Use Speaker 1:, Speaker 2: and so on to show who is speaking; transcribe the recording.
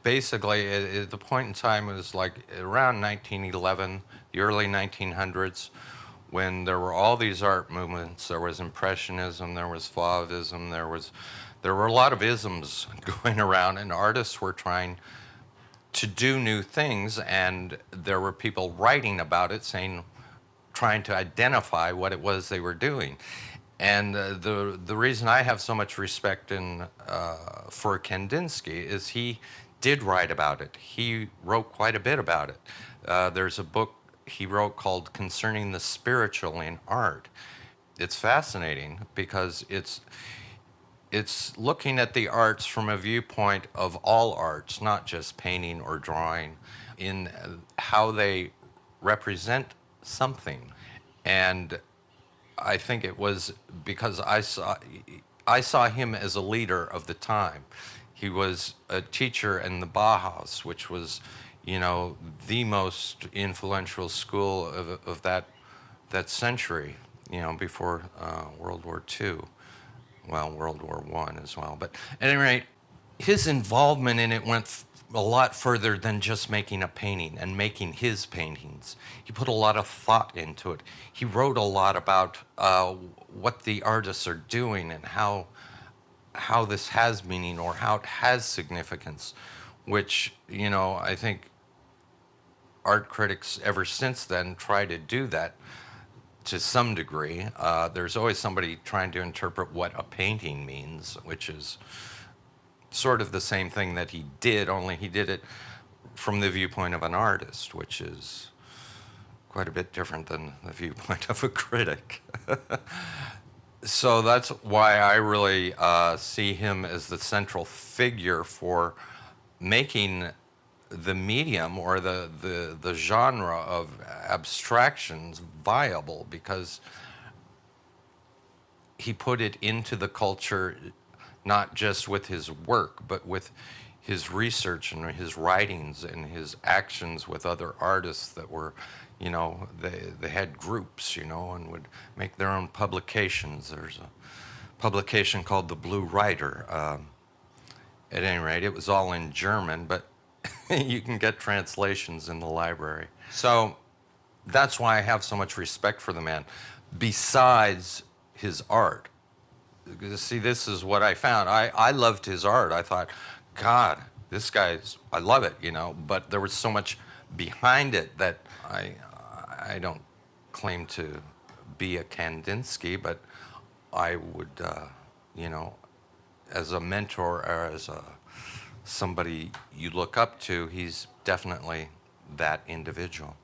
Speaker 1: basically, the point in time was like around 1911, the early 1900s, when there were all these art movements. There was Impressionism, there was Fauvism, there were a lot of isms going around, and artists were trying to do new things, and there were people writing about it, trying to identify what it was they were doing. And the reason I have so much respect for Kandinsky is he did write about it. He wrote quite a bit about it. There's a book he wrote called Concerning the Spiritual in Art. It's fascinating because it's looking at the arts from a viewpoint of all arts, not just painting or drawing, in how they represent something. And I think it was because I saw him as a leader of the time. He was a teacher in the Bauhaus, which was, the most influential school of that century, before World War II. Well, World War I as well. But at any rate, his involvement in it went a lot further than just making a painting and making his paintings. He put a lot of thought into it. He wrote a lot about what the artists are doing and how this has meaning or how it has significance, which, I think art critics ever since then try to do that to some degree. There's always somebody trying to interpret what a painting means, which is sort of the same thing that he did, only he did it from the viewpoint of an artist, which is quite a bit different than the viewpoint of a critic. So that's why I really see him as the central figure for making the medium or the genre of abstractions viable, because he put it into the culture not just with his work, but with his research and his writings and his actions with other artists that were, they had groups, and would make their own publications. There's a publication called The Blue Rider. At any rate, it was all in German, but you can get translations in the library. So that's why I have so much respect for the man, besides his art. See, this is what I found. I loved his art. I thought, God, this guy's, I love it, but there was so much behind it that I don't claim to be a Kandinsky, but I would, as a mentor or as somebody you look up to, he's definitely that individual.